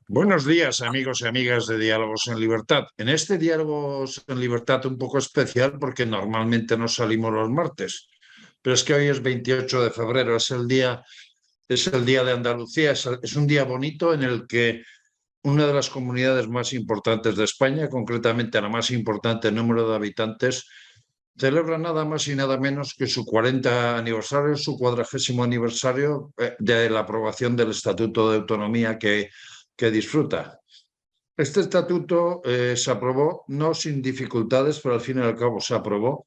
Buenos días, amigos y amigas de Diálogos en Libertad. En este Diálogos en Libertad un poco especial porque normalmente no salimos los martes, pero es que hoy es 28 de febrero, es el día de Andalucía, es un día bonito en el que una de las comunidades más importantes de España, concretamente la más importante en número de habitantes, celebra nada más y nada menos que su 40 aniversario, su 40º aniversario de la aprobación del Estatuto de Autonomía que disfruta. Este estatuto se aprobó no sin dificultades, pero al fin y al cabo se aprobó,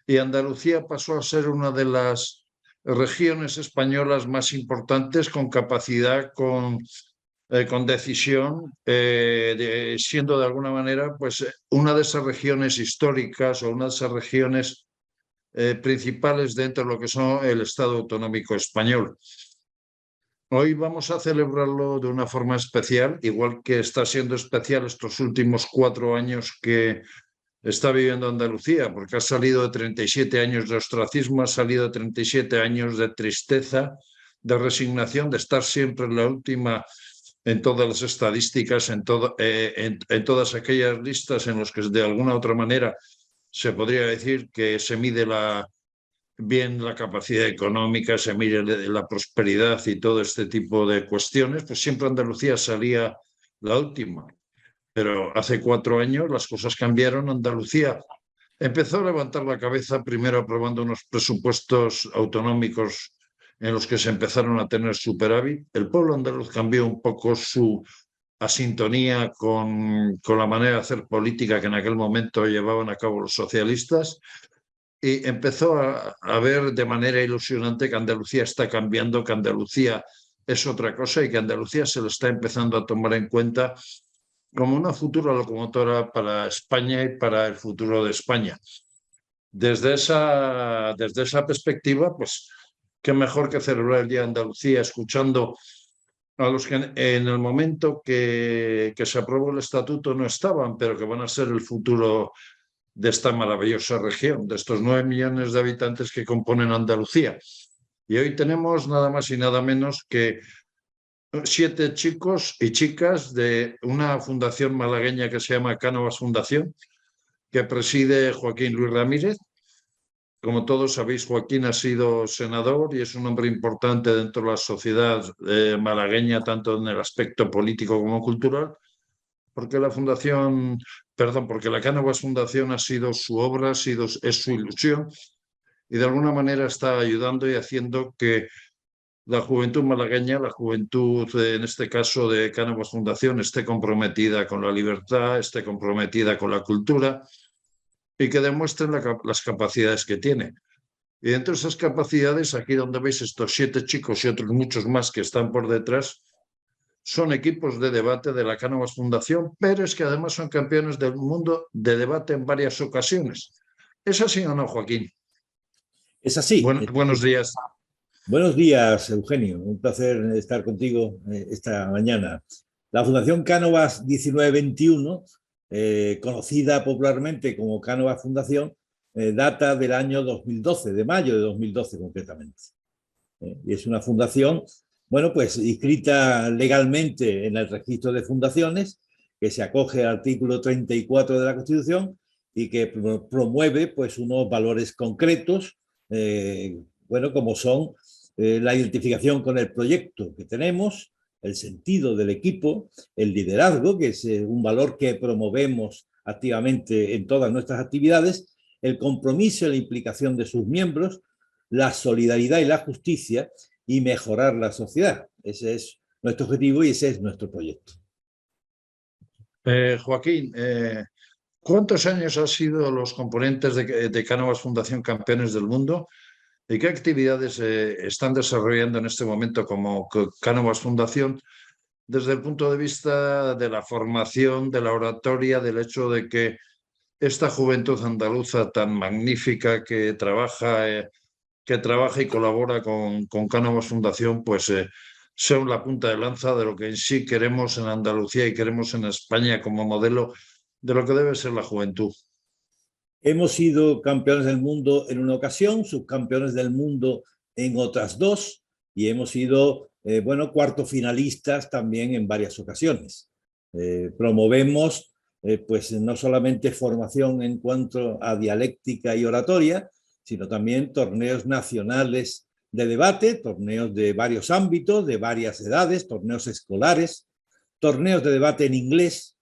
y Andalucía pasó a ser una de las regiones españolas más importantes con capacidad, con decisión, siendo de alguna manera pues, una de esas regiones históricas o una de esas regiones principales dentro de lo que son el Estado autonómico español. Hoy vamos a celebrarlo de una forma especial, igual que está siendo especial estos últimos 4 años que está viviendo Andalucía, porque ha salido de 37 años de ostracismo, ha salido de 37 años de tristeza, de resignación, de estar siempre en la última en todas las estadísticas, en todas aquellas listas en las que de alguna u otra manera se podría decir que se mide bien la capacidad económica, se mide la prosperidad y todo este tipo de cuestiones, pues siempre Andalucía salía la última. Pero hace 4 años las cosas cambiaron. Andalucía empezó a levantar la cabeza, primero aprobando unos presupuestos autonómicos en los que se empezaron a tener superávit. El pueblo andaluz cambió un poco su asintonía con la manera de hacer política que en aquel momento llevaban a cabo los socialistas, y empezó a ver de manera ilusionante que Andalucía está cambiando, que Andalucía es otra cosa y que Andalucía se lo está empezando a tomar en cuenta como una futura locomotora para España y para el futuro de España. Desde esa perspectiva, pues qué mejor que celebrar el Día de Andalucía escuchando a los que en el momento que se aprobó el estatuto no estaban, pero que van a ser el futuro de esta maravillosa región, de estos 9 millones de habitantes que componen Andalucía. Y hoy tenemos nada más y nada menos que 7 chicos y chicas de una fundación malagueña que se llama Cánovas Fundación, que preside Joaquín Luis Ramírez. Como todos sabéis, Joaquín ha sido senador y es un hombre importante dentro de la sociedad malagueña, tanto en el aspecto político como cultural, porque porque la Cánovas Fundación ha sido su obra, es su ilusión, y de alguna manera está ayudando y haciendo que la juventud malagueña, la juventud en este caso de Cánovas Fundación, esté comprometida con la libertad, esté comprometida con la cultura y que demuestren las capacidades que tiene. Y dentro de esas capacidades, aquí donde veis estos 7 chicos y otros muchos más que están por detrás, son equipos de debate de la Cánovas Fundación, pero es que además son campeones del mundo de debate en varias ocasiones. ¿Es así o no, Joaquín? Es así. Buenos días. Buenos días, Eugenio. Un placer estar contigo esta mañana. La Fundación Cánovas 1921, conocida popularmente como Cánovas Fundación, data del año 2012, de mayo de 2012 concretamente. Y es una fundación, bueno, pues inscrita legalmente en el registro de fundaciones, que se acoge al artículo 34 de la Constitución y que promueve pues unos valores concretos, bueno, como son la identificación con el proyecto que tenemos, el sentido del equipo, el liderazgo, que es un valor que promovemos activamente en todas nuestras actividades, el compromiso y la implicación de sus miembros, la solidaridad y la justicia y mejorar la sociedad. Ese es nuestro objetivo y ese es nuestro proyecto. Joaquín, ¿cuántos años han sido los componentes de Cánovas Fundación campeones del mundo? ¿Y qué actividades están desarrollando en este momento como Cánovas Fundación desde el punto de vista de la formación, de la oratoria, del hecho de que esta juventud andaluza tan magnífica que trabaja y colabora con Cánovas Fundación, pues sea la punta de lanza de lo que en sí queremos en Andalucía y queremos en España como modelo de lo que debe ser la juventud. Hemos sido campeones del mundo en una ocasión, subcampeones del mundo en otras dos, y hemos sido, cuarto finalistas también en varias ocasiones. Promovemos pues no solamente formación en cuanto a dialéctica y oratoria, sino también torneos nacionales de debate, torneos de varios ámbitos, de varias edades, torneos escolares, torneos de debate en inglés,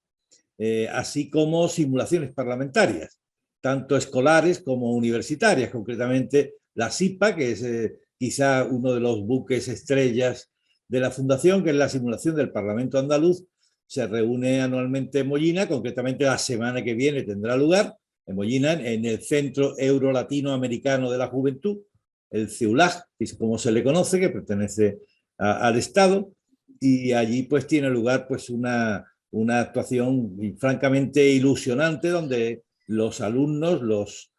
así como simulaciones parlamentarias, tanto escolares como universitarias, concretamente la SIPA, que es quizá uno de los buques estrellas de la Fundación, que es la simulación del Parlamento andaluz. Se reúne anualmente en Mollina, concretamente la semana que viene tendrá lugar en Mollina, en el Centro Euro-Latinoamericano de la Juventud, el CEULAG, como se le conoce, que pertenece al Estado, y allí pues tiene lugar pues una actuación francamente ilusionante, donde los alumnos, los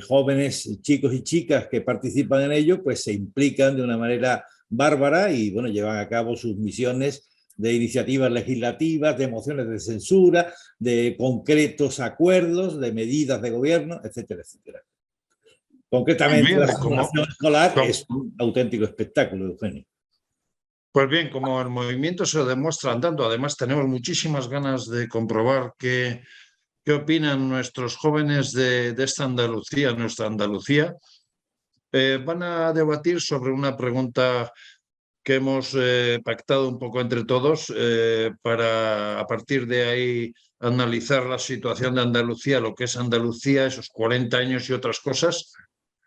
jóvenes chicos y chicas que participan en ello, pues se implican de una manera bárbara y bueno, llevan a cabo sus misiones de iniciativas legislativas, de mociones de censura, de concretos acuerdos, de medidas de gobierno, etcétera, etcétera. Concretamente, Bien, la simulación escolar es un auténtico espectáculo, Eugenio. Pues bien, como el movimiento se demuestra andando, además tenemos muchísimas ganas de comprobar qué opinan nuestros jóvenes de esta Andalucía, nuestra Andalucía. Van a debatir sobre una pregunta que hemos pactado un poco entre todos para, a partir de ahí, analizar la situación de Andalucía, lo que es Andalucía, esos 40 años y otras cosas.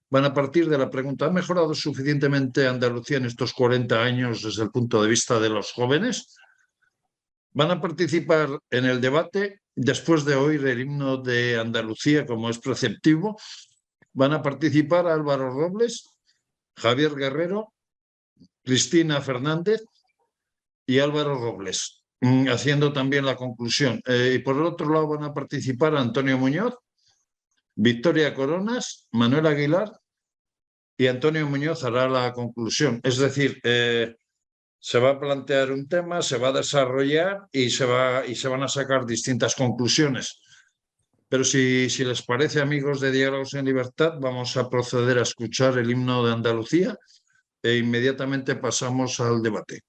Van a partir de la pregunta, ¿ha mejorado suficientemente Andalucía en estos 40 años desde el punto de vista de los jóvenes? Van a participar en el debate, después de oír el himno de Andalucía, como es preceptivo. Van a participar Álvaro Robles, Javier Guerrero, Cristina Fernández y Álvaro Robles, haciendo también la conclusión. Y por el otro lado van a participar Antonio Muñoz, Victoria Coronas, Manuel Aguilar y Antonio Muñoz hará la conclusión. Es decir, se va a plantear un tema, se va a desarrollar y se van a sacar distintas conclusiones. Pero si les parece, amigos de Diálogos en Libertad, vamos a proceder a escuchar el himno de Andalucía e inmediatamente pasamos al debate.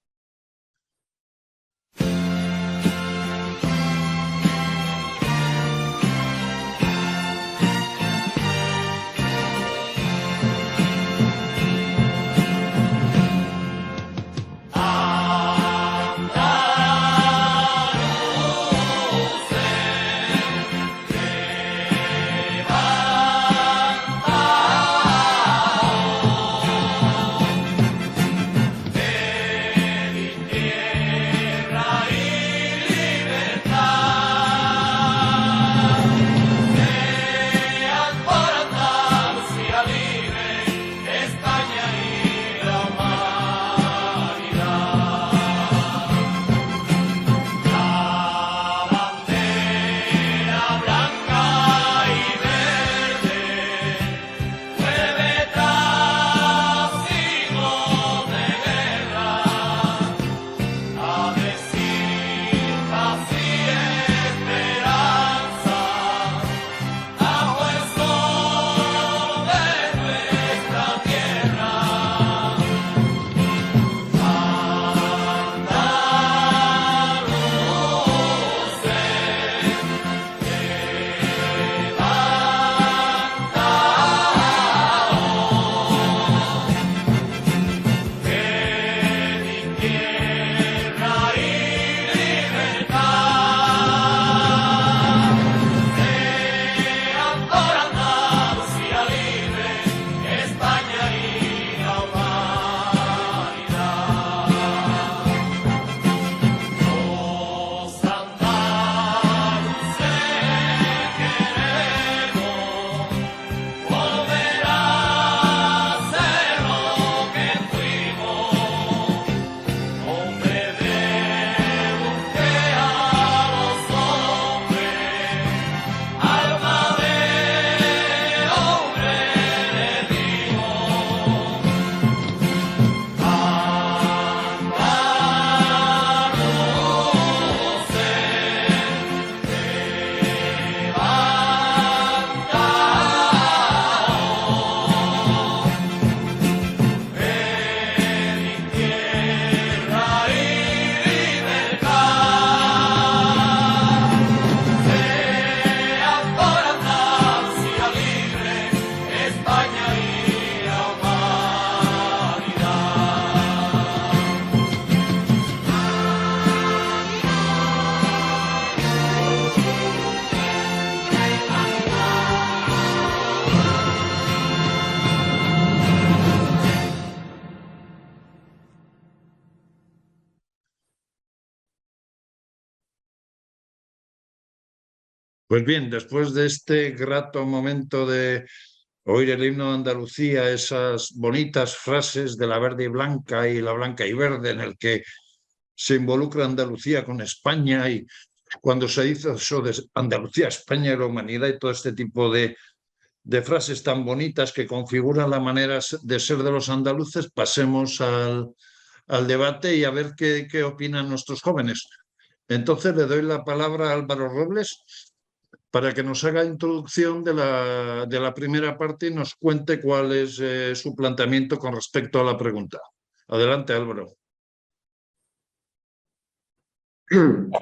Pues bien, después de este grato momento de oír el himno de Andalucía, esas bonitas frases de la verde y blanca y la blanca y verde, en el que se involucra Andalucía con España, y cuando se hizo eso de Andalucía, España y la humanidad y todo este tipo de frases tan bonitas que configuran la manera de ser de los andaluces, pasemos al debate y a ver qué opinan nuestros jóvenes. Entonces le doy la palabra a Álvaro Robles para que nos haga introducción de la primera parte y nos cuente cuál es su planteamiento con respecto a la pregunta. Adelante, Álvaro.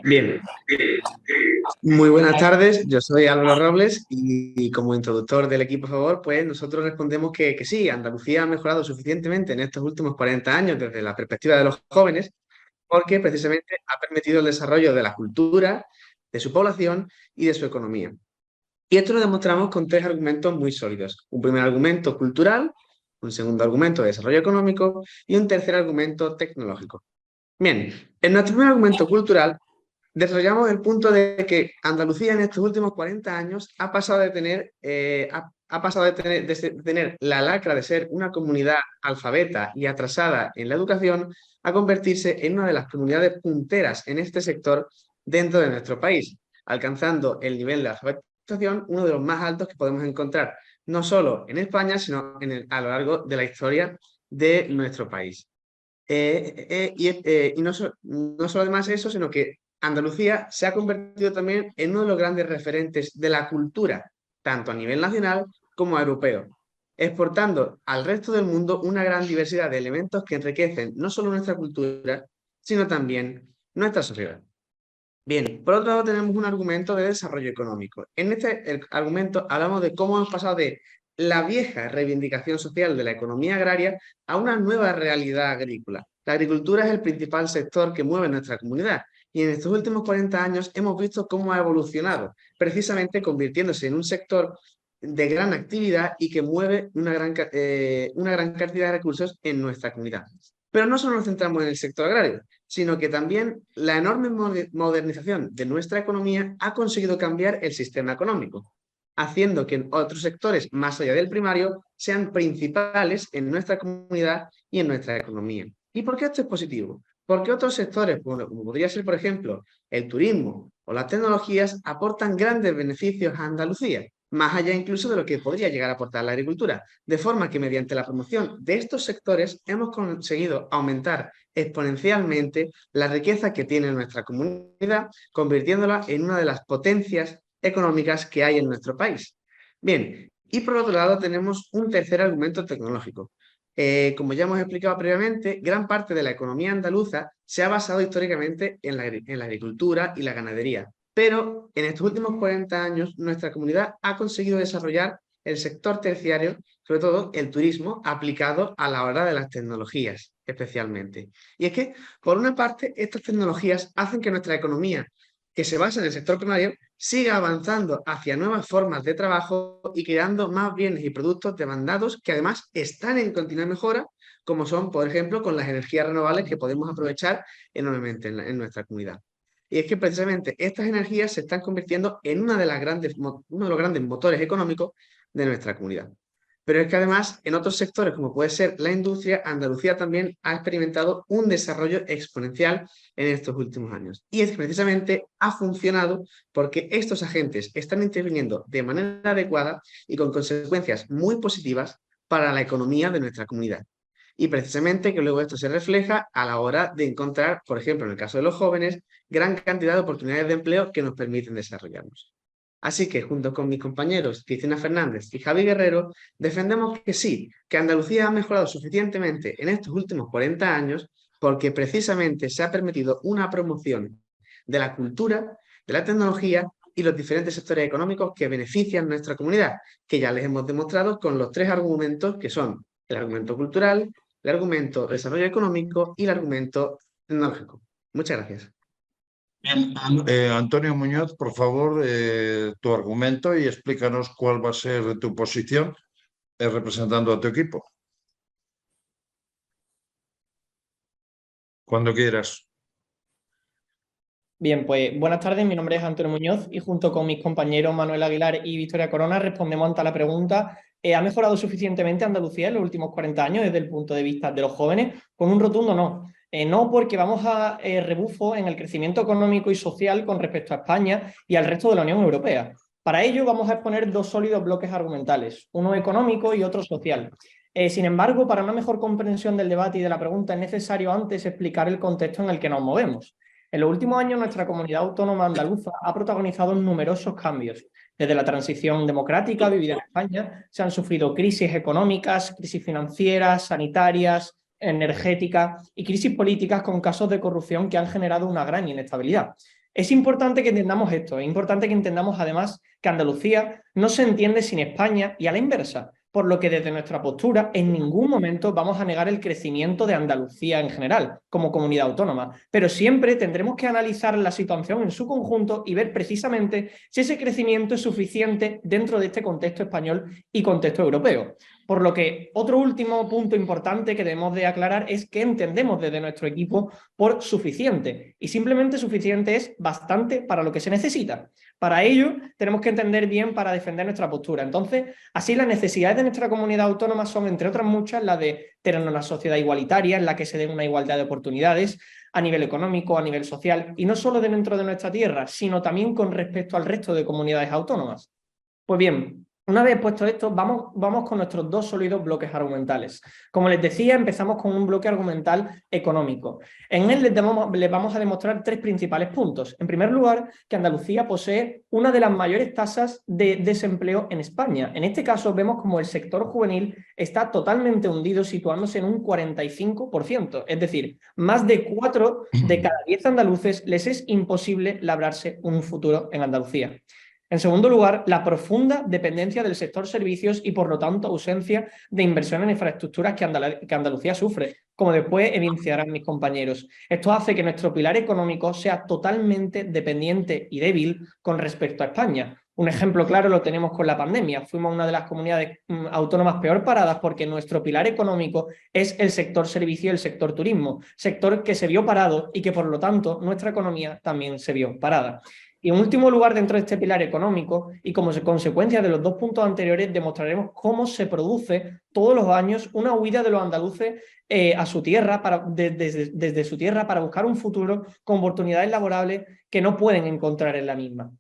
Bien, muy buenas tardes. Yo soy Álvaro Robles y como introductor del equipo a favor, pues nosotros respondemos que sí, Andalucía ha mejorado suficientemente en estos últimos 40 años desde la perspectiva de los jóvenes, porque precisamente ha permitido el desarrollo de la cultura, de su población y de su economía. Y esto lo demostramos con tres argumentos muy sólidos. Un primer argumento cultural, un segundo argumento de desarrollo económico y un tercer argumento tecnológico. Bien, en nuestro primer argumento cultural desarrollamos el punto de que Andalucía en estos últimos 40 años ha pasado de tener, ha pasado de tener la lacra de ser una comunidad alfabeta y atrasada en la educación a convertirse en una de las comunidades punteras en este sector dentro de nuestro país, alcanzando el nivel de alfabetización uno de los más altos que podemos encontrar, no solo en España, sino a lo largo de la historia de nuestro país. Y no solo además eso, sino que Andalucía se ha convertido también en uno de los grandes referentes de la cultura, tanto a nivel nacional como europeo, exportando al resto del mundo una gran diversidad de elementos que enriquecen no solo nuestra cultura, sino también nuestra sociedad. Bien, por otro lado tenemos un argumento de desarrollo económico. En este argumento hablamos de cómo hemos pasado de la vieja reivindicación social de la economía agraria a una nueva realidad agrícola. La agricultura es el principal sector que mueve nuestra comunidad y en estos últimos 40 años hemos visto cómo ha evolucionado, precisamente convirtiéndose en un sector de gran actividad y que mueve una gran cantidad de recursos en nuestra comunidad. Pero no solo nos centramos en el sector agrario, sino que también la enorme modernización de nuestra economía ha conseguido cambiar el sistema económico, haciendo que otros sectores más allá del primario sean principales en nuestra comunidad y en nuestra economía. ¿Y por qué esto es positivo? Porque otros sectores, como podría ser, por ejemplo, el turismo o las tecnologías, aportan grandes beneficios a Andalucía, más allá incluso de lo que podría llegar a aportar la agricultura, de forma que mediante la promoción de estos sectores hemos conseguido aumentar exponencialmente la riqueza que tiene nuestra comunidad, convirtiéndola en una de las potencias económicas que hay en nuestro país. Bien, y por otro lado tenemos un tercer argumento tecnológico. Como ya hemos explicado previamente, gran parte de la economía andaluza se ha basado históricamente en la agricultura y la ganadería, pero en estos últimos 40 años nuestra comunidad ha conseguido desarrollar el sector terciario, sobre todo el turismo, aplicado a la hora de las tecnologías, especialmente. Y es que, por una parte, estas tecnologías hacen que nuestra economía, que se basa en el sector primario, siga avanzando hacia nuevas formas de trabajo y creando más bienes y productos demandados que además están en continua mejora, como son, por ejemplo, con las energías renovables que podemos aprovechar enormemente en nuestra comunidad. Y es que precisamente estas energías se están convirtiendo en uno de los grandes motores económicos de nuestra comunidad. Pero es que además en otros sectores, como puede ser la industria, Andalucía también ha experimentado un desarrollo exponencial en estos últimos años. Y es que precisamente ha funcionado porque estos agentes están interviniendo de manera adecuada y con consecuencias muy positivas para la economía de nuestra comunidad. Y precisamente que luego esto se refleja a la hora de encontrar, por ejemplo, en el caso de los jóvenes, gran cantidad de oportunidades de empleo que nos permiten desarrollarnos. Así que, junto con mis compañeros Cristina Fernández y Javi Guerrero, defendemos que sí, que Andalucía ha mejorado suficientemente en estos últimos 40 años porque precisamente se ha permitido una promoción de la cultura, de la tecnología y los diferentes sectores económicos que benefician nuestra comunidad, que ya les hemos demostrado con los tres argumentos que son el argumento cultural, el argumento de desarrollo económico y el argumento tecnológico. Muchas gracias. Bien, Antonio Muñoz, por favor, tu argumento y explícanos cuál va a ser tu posición representando a tu equipo. Cuando quieras. Bien, pues buenas tardes, mi nombre es Antonio Muñoz y junto con mis compañeros Manuel Aguilar y Victoria Corona respondemos ante la pregunta: ¿ha mejorado suficientemente Andalucía en los últimos 40 años desde el punto de vista de los jóvenes? Con un rotundo no. No, porque vamos a rebufo en el crecimiento económico y social con respecto a España y al resto de la Unión Europea. Para ello vamos a exponer dos sólidos bloques argumentales, uno económico y otro social. Sin embargo, para una mejor comprensión del debate y de la pregunta es necesario antes explicar el contexto en el que nos movemos. En los últimos años, nuestra comunidad autónoma andaluza ha protagonizado numerosos cambios. Desde la transición democrática vivida en España, se han sufrido crisis económicas, crisis financieras, sanitarias, energéticas y crisis políticas con casos de corrupción que han generado una gran inestabilidad. Es importante que entendamos esto, es importante que entendamos además que Andalucía no se entiende sin España y a la inversa, por lo que desde nuestra postura en ningún momento vamos a negar el crecimiento de Andalucía en general, como comunidad autónoma, pero siempre tendremos que analizar la situación en su conjunto y ver precisamente si ese crecimiento es suficiente dentro de este contexto español y contexto europeo. Por lo que otro último punto importante que debemos de aclarar es qué entendemos desde nuestro equipo por suficiente. Y simplemente suficiente es bastante para lo que se necesita. Para ello tenemos que entender bien para defender nuestra postura. Entonces, así las necesidades de nuestra comunidad autónoma son, entre otras muchas, la de tener una sociedad igualitaria en la que se dé una igualdad de oportunidades a nivel económico, a nivel social, y no solo dentro de nuestra tierra, sino también con respecto al resto de comunidades autónomas. Pues bien, una vez puesto esto, vamos con nuestros dos sólidos bloques argumentales. Como les decía, empezamos con un bloque argumental económico. En él les vamos a demostrar tres principales puntos. En primer lugar, que Andalucía posee una de las mayores tasas de desempleo en España. En este caso vemos como el sector juvenil está totalmente hundido, situándose en un 45%. Es decir, más de 4 de cada 10 andaluces les es imposible labrarse un futuro en Andalucía. En segundo lugar, la profunda dependencia del sector servicios y, por lo tanto, ausencia de inversión en infraestructuras que Andalucía sufre, como después evidenciarán mis compañeros. Esto hace que nuestro pilar económico sea totalmente dependiente y débil con respecto a España. Un ejemplo claro lo tenemos con la pandemia. Fuimos una de las comunidades autónomas peor paradas porque nuestro pilar económico es el sector servicio y el sector turismo, sector que se vio parado y que, por lo tanto, nuestra economía también se vio parada. Y en último lugar, dentro de este pilar económico y como consecuencia de los dos puntos anteriores, demostraremos cómo se produce todos los años una huida de los andaluces a su tierra, desde su tierra, para buscar un futuro con oportunidades laborables que no pueden encontrar en la misma.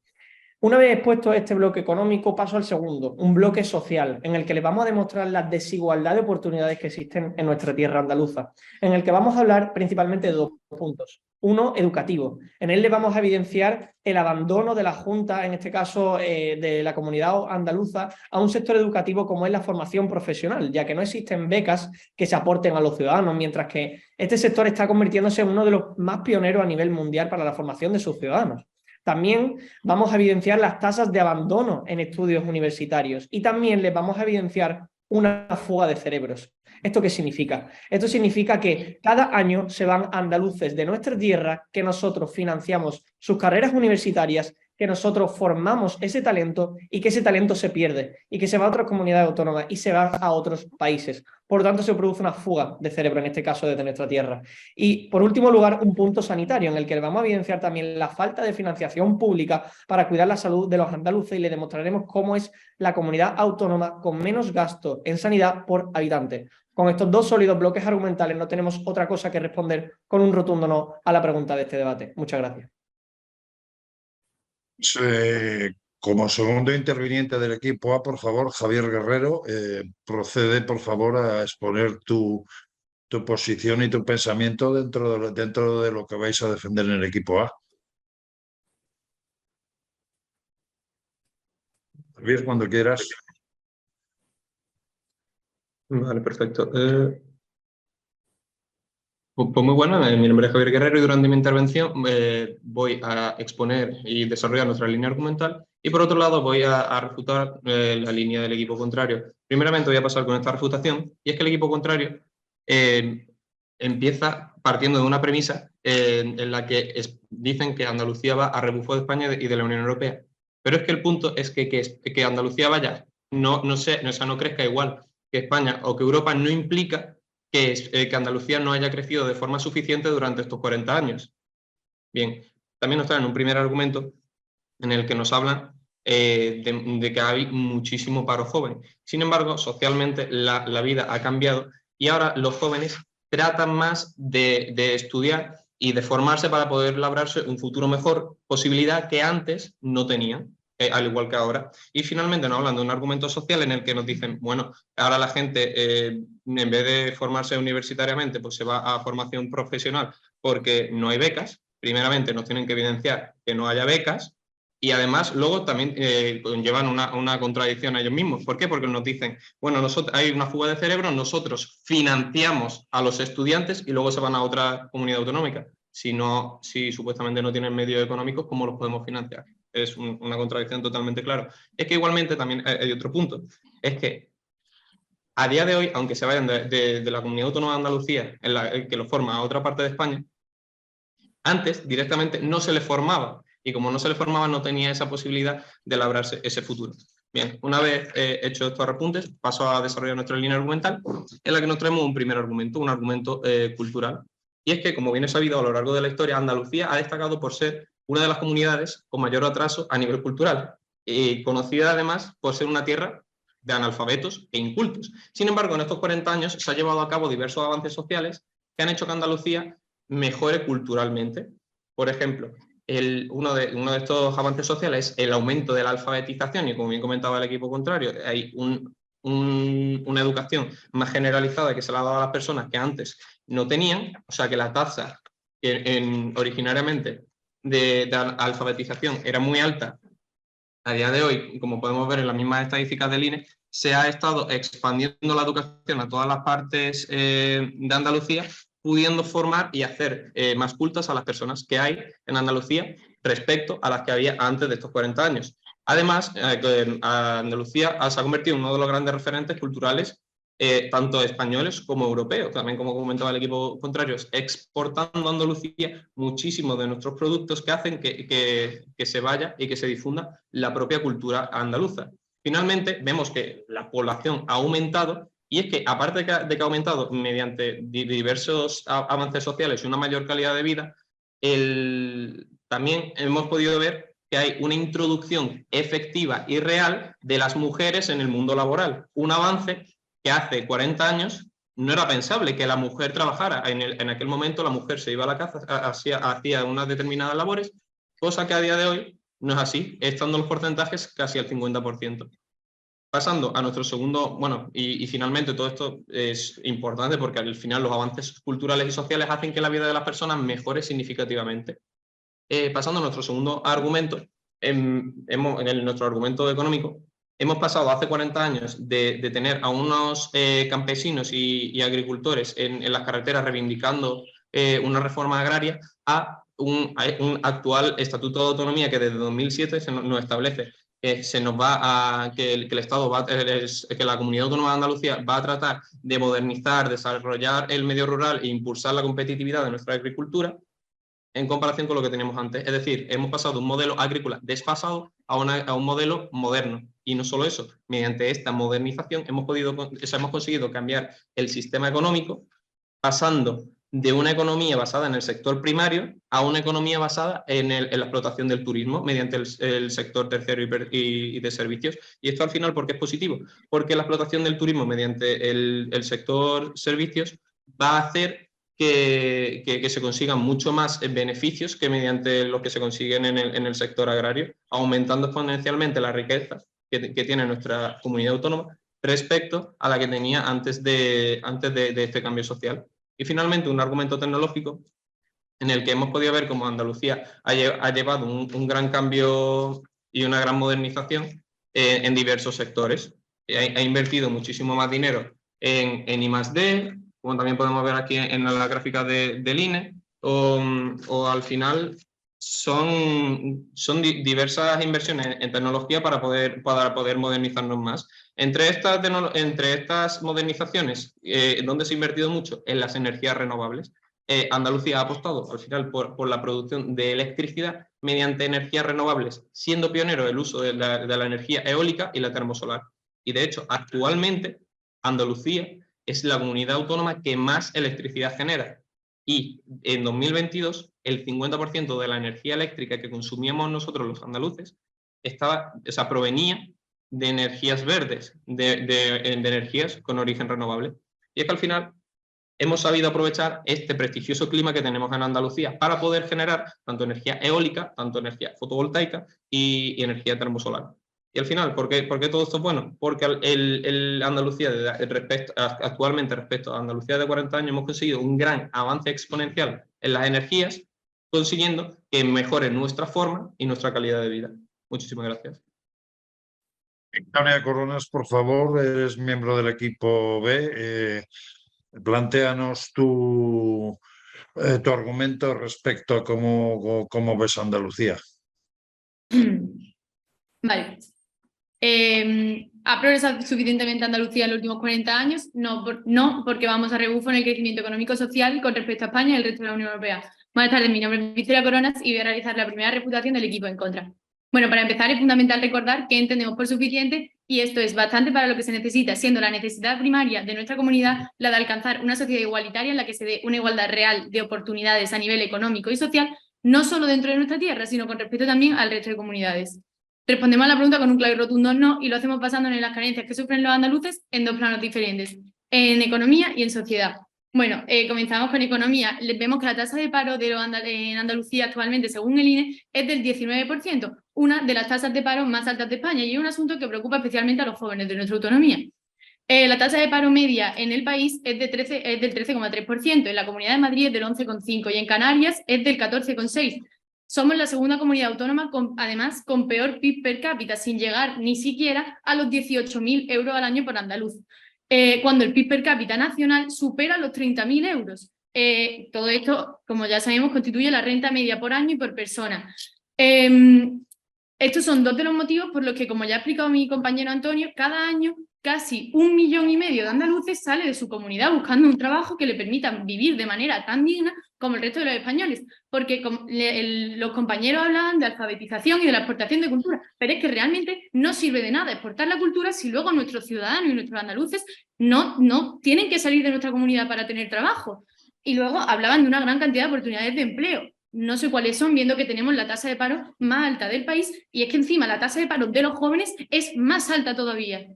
Una vez expuesto este bloque económico, paso al segundo, un bloque social, en el que les vamos a demostrar la desigualdad de oportunidades que existen en nuestra tierra andaluza, en el que vamos a hablar principalmente de dos puntos. Uno, educativo. En él le vamos a evidenciar el abandono de la Junta, en este caso de la comunidad andaluza, a un sector educativo como es la formación profesional, ya que no existen becas que se aporten a los ciudadanos, mientras que este sector está convirtiéndose en uno de los más pioneros a nivel mundial para la formación de sus ciudadanos. También vamos a evidenciar las tasas de abandono en estudios universitarios y también les vamos a evidenciar una fuga de cerebros. ¿Esto qué significa? Esto significa que cada año se van andaluces de nuestra tierra, que nosotros financiamos sus carreras universitarias, que nosotros formamos ese talento y que ese talento se pierde y que se va a otras comunidades autónomas y se va a otros países. Por lo tanto, se produce una fuga de cerebro, en este caso desde nuestra tierra. Y, por último lugar, un punto sanitario en el que vamos a evidenciar también la falta de financiación pública para cuidar la salud de los andaluces y le demostraremos cómo es la comunidad autónoma con menos gasto en sanidad por habitante. Con estos dos sólidos bloques argumentales no tenemos otra cosa que responder con un rotundo no a la pregunta de este debate. Muchas gracias. Como segundo interviniente del equipo A, por favor, Javier Guerrero, procede, por favor, a exponer tu posición y tu pensamiento dentro de lo que vais a defender en el equipo A. Javier, cuando quieras. Vale, perfecto. Pues muy bueno, mi nombre es Javier Guerrero y durante mi intervención voy a exponer y desarrollar nuestra línea argumental y por otro lado voy a refutar la línea del equipo contrario. Primeramente voy a pasar con esta refutación y es que el equipo contrario empieza partiendo de una premisa en la que dicen que Andalucía va a rebufo de España y de la Unión Europea. Pero es que el punto es que Andalucía vaya, no crezca igual que España o que Europa no implica que Andalucía no haya crecido de forma suficiente durante estos 40 años. Bien, también nos traen un primer argumento en el que nos hablan de que hay muchísimo paro joven. Sin embargo, socialmente la vida ha cambiado y ahora los jóvenes tratan más de estudiar y de formarse para poder labrarse un futuro mejor, posibilidad que antes no tenían, al igual que ahora. Y finalmente nos hablan de un argumento social en el que nos dicen, bueno, ahora la gente en vez de formarse universitariamente, pues se va a formación profesional porque no hay becas. Primeramente nos tienen que evidenciar que no haya becas. Y además, luego también conllevan una contradicción a ellos mismos. ¿Por qué? Porque nos dicen, bueno, hay una fuga de cerebro, nosotros financiamos a los estudiantes y luego se van a otra comunidad autonómica. Si supuestamente no tienen medios económicos, ¿cómo los podemos financiar? Es una contradicción totalmente clara. Es que igualmente también hay otro punto. Es que a día de hoy, aunque se vayan de la comunidad autónoma de Andalucía, que lo forma a otra parte de España, antes directamente no se les formaba. Y como no se le formaba, no tenía esa posibilidad de labrarse ese futuro. Bien, una vez hecho estos apuntes, paso a desarrollar nuestra línea argumental, en la que nos traemos un primer argumento, un argumento cultural. Y es que, como bien es sabido a lo largo de la historia, Andalucía ha destacado por ser una de las comunidades con mayor atraso a nivel cultural, y conocida además por ser una tierra de analfabetos e incultos. Sin embargo, en estos 40 años se han llevado a cabo diversos avances sociales que han hecho que Andalucía mejore culturalmente. Por ejemplo, uno de estos avances sociales es el aumento de la alfabetización, y como bien comentaba el equipo contrario, hay una educación más generalizada que se le ha dado a las personas que antes no tenían, o sea que la tasa originariamente de alfabetización era muy alta. A día de hoy, como podemos ver en las mismas estadísticas del INE, se ha estado expandiendo la educación a todas las partes de Andalucía, pudiendo formar y hacer más cultas a las personas que hay en Andalucía respecto a las que había antes de estos 40 años. Además, Andalucía se ha convertido en uno de los grandes referentes culturales, tanto españoles como europeos. También, como comentaba el equipo contrario, exportando a Andalucía muchísimos de nuestros productos que hacen que se vaya y que se difunda la propia cultura andaluza. Finalmente, vemos que la población ha aumentado. Y es que, aparte de que ha aumentado mediante diversos avances sociales y una mayor calidad de vida, también hemos podido ver que hay una introducción efectiva y real de las mujeres en el mundo laboral. Un avance que hace 40 años no era pensable que la mujer trabajara. En aquel momento la mujer se iba a la casa, hacía unas determinadas labores, cosa que a día de hoy no es así, estando los porcentajes casi al 50%. Pasando a nuestro segundo, bueno, y finalmente todo esto es importante porque al final los avances culturales y sociales hacen que la vida de las personas mejore significativamente. Pasando a nuestro segundo argumento, en nuestro argumento económico, hemos pasado hace 40 años de tener a unos campesinos y agricultores en las carreteras reivindicando una reforma agraria a un actual estatuto de autonomía que desde 2007 nos establece que el Estado que la Comunidad Autónoma de Andalucía va a tratar de modernizar, desarrollar el medio rural e impulsar la competitividad de nuestra agricultura en comparación con lo que teníamos antes. Es decir, hemos pasado de un modelo agrícola desfasado a un modelo moderno. Y no solo eso, mediante esta modernización hemos conseguido cambiar el sistema económico, pasando de una economía basada en el sector primario a una economía basada en la explotación del turismo mediante el sector terciario y de servicios. Y esto al final, ¿por qué es positivo? Porque la explotación del turismo mediante el sector servicios va a hacer que se consigan mucho más beneficios que mediante lo que se consiguen en el sector agrario, aumentando exponencialmente la riqueza que tiene nuestra comunidad autónoma respecto a la que tenía antes de este cambio social. Y finalmente, un argumento tecnológico en el que hemos podido ver cómo Andalucía ha llevado un gran cambio y una gran modernización en diversos sectores. Ha invertido muchísimo más dinero en I+D, como también podemos ver aquí en la gráfica del INE, o al final son diversas inversiones en tecnología para poder modernizarnos más. Entre estas modernizaciones, ¿dónde se ha invertido mucho? En las energías renovables. Andalucía ha apostado al final por la producción de electricidad mediante energías renovables, siendo pionero el uso de la energía eólica y la termosolar. Y de hecho, actualmente Andalucía es la comunidad autónoma que más electricidad genera. y en 2022 el 50% de la energía eléctrica que consumíamos nosotros los andaluces provenía de energías verdes, de energías con origen renovable. Y es que al final hemos sabido aprovechar este prestigioso clima que tenemos en Andalucía para poder generar tanto energía eólica, tanto energía fotovoltaica y energía termosolar. Y al final, ¿por qué todo esto es bueno? Porque Andalucía, actualmente respecto a Andalucía de 40 años, hemos conseguido un gran avance exponencial en las energías, consiguiendo que mejore nuestra forma y nuestra calidad de vida. Muchísimas gracias. Tania Coronas, por favor, eres miembro del equipo B. Plantéanos tu argumento respecto a cómo ves Andalucía. Vale. ¿Ha progresado suficientemente Andalucía en los últimos 40 años? No, porque vamos a rebufo en el crecimiento económico-social con respecto a España y el resto de la Unión Europea. Buenas tardes, mi nombre es Victoria Coronas y voy a realizar la primera refutación del equipo en contra. Bueno, para empezar es fundamental recordar que entendemos por suficiente, y esto es bastante para lo que se necesita, siendo la necesidad primaria de nuestra comunidad la de alcanzar una sociedad igualitaria en la que se dé una igualdad real de oportunidades a nivel económico y social, no solo dentro de nuestra tierra, sino con respecto también al resto de comunidades. Respondemos a la pregunta con un claro y rotundo no, y lo hacemos basándonos en las carencias que sufren los andaluces en dos planos diferentes, en economía y en sociedad. Bueno, comenzamos con economía. Vemos que la tasa de paro en Andalucía actualmente, según el INE, es del 19%, una de las tasas de paro más altas de España, y es un asunto que preocupa especialmente a los jóvenes de nuestra autonomía. La tasa de paro media en el país es del 13,3%, en la Comunidad de Madrid es del 11,5% y en Canarias es del 14,6%. Somos la segunda comunidad autónoma, además, con peor PIB per cápita, sin llegar ni siquiera a los 18.000 euros al año por andaluz. Cuando el PIB per cápita nacional supera los 30.000 euros. Todo esto, como ya sabemos, constituye la renta media por año y por persona. Estos son dos de los motivos por los que, como ya ha explicado mi compañero Antonio, cada año casi 1,5 millones de andaluces sale de su comunidad buscando un trabajo que le permita vivir de manera tan digna como el resto de los españoles, porque los compañeros hablaban de alfabetización y de la exportación de cultura, pero es que realmente no sirve de nada exportar la cultura si luego nuestros ciudadanos y nuestros andaluces no tienen que salir de nuestra comunidad para tener trabajo. Y luego hablaban de una gran cantidad de oportunidades de empleo. No sé cuáles son, viendo que tenemos la tasa de paro más alta del país, y es que encima la tasa de paro de los jóvenes es más alta todavía.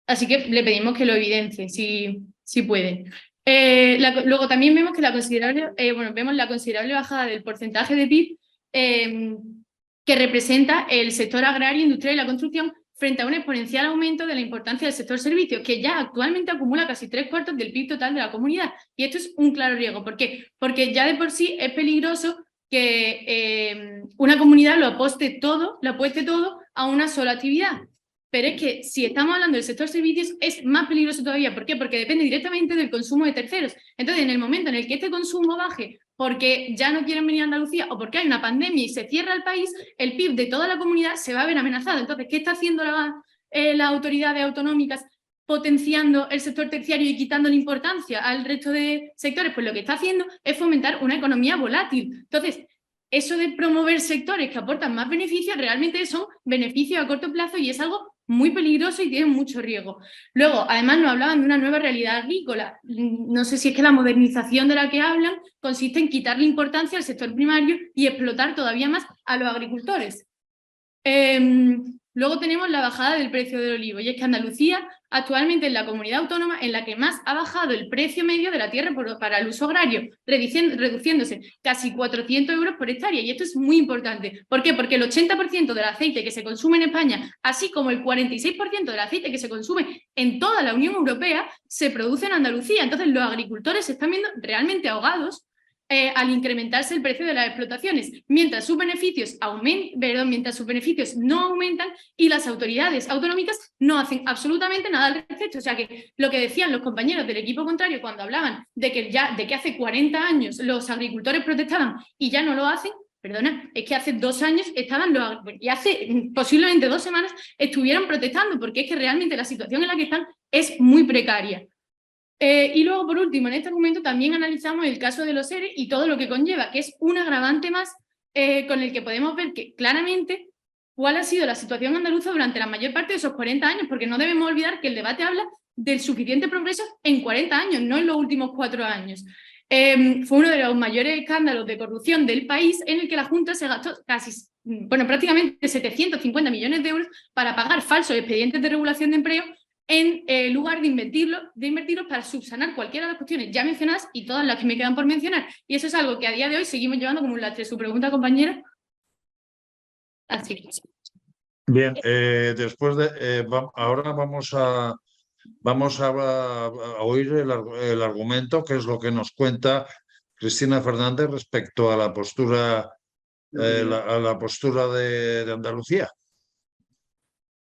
Así que le pedimos que lo evidencie, si puede. Luego también vemos que vemos la considerable bajada del porcentaje de PIB que representa el sector agrario, industrial y la construcción, frente a un exponencial aumento de la importancia del sector servicios, que ya actualmente acumula casi 3/4 del PIB total de la comunidad. Y esto es un claro riesgo. ¿Por qué? Porque ya de por sí es peligroso que una comunidad lo apueste todo a una sola actividad. Pero es que si estamos hablando del sector servicios es más peligroso todavía. ¿Por qué? Porque depende directamente del consumo de terceros. Entonces, en el momento en el que este consumo baje porque ya no quieren venir a Andalucía o porque hay una pandemia y se cierra el país, el PIB de toda la comunidad se va a ver amenazado. Entonces, ¿qué está haciendo las autoridades autonómicas potenciando el sector terciario y quitándole importancia al resto de sectores? Pues lo que está haciendo es fomentar una economía volátil. Entonces, eso de promover sectores que aportan más beneficios realmente son beneficios a corto plazo y es algo muy peligroso y tiene mucho riesgo. Luego, además, nos hablaban de una nueva realidad agrícola. No sé si es que la modernización de la que hablan consiste en quitarle importancia al sector primario y explotar todavía más a los agricultores. Luego tenemos la bajada del precio del olivo, y es que Andalucía actualmente es la comunidad autónoma en la que más ha bajado el precio medio de la tierra para el uso agrario, reduciéndose casi 400 euros por hectárea, y esto es muy importante. ¿Por qué? Porque el 80% del aceite que se consume en España, así como el 46% del aceite que se consume en toda la Unión Europea, se produce en Andalucía. Entonces los agricultores se están viendo realmente ahogados al incrementarse el precio de las explotaciones, mientras sus beneficios no aumentan y las autoridades autonómicas no hacen absolutamente nada al respecto. O sea que lo que decían los compañeros del equipo contrario cuando hablaban de que hace 40 años los agricultores protestaban y ya no lo hacen, perdona, es que hace 2 años y hace posiblemente 2 semanas estuvieron protestando, porque es que realmente la situación en la que están es muy precaria. Y luego, por último, en este argumento también analizamos el caso de los ERE y todo lo que conlleva, que es un agravante más con el que podemos ver que claramente cuál ha sido la situación andaluza durante la mayor parte de esos 40 años, porque no debemos olvidar que el debate habla del suficiente progreso en 40 años, no en los últimos 4 años. fue uno de los mayores escándalos de corrupción del país, en el que la Junta se gastó prácticamente 750 millones de euros para pagar falsos expedientes de regulación de empleo en lugar de invertirlos para subsanar cualquiera de las cuestiones ya mencionadas y todas las que me quedan por mencionar. Y eso es algo que a día de hoy seguimos llevando como un lastre. Su pregunta, compañera. Así que... Bien, después de ahora vamos a oír el argumento, que es lo que nos cuenta Cristina Fernández respecto a la postura, a la postura de Andalucía.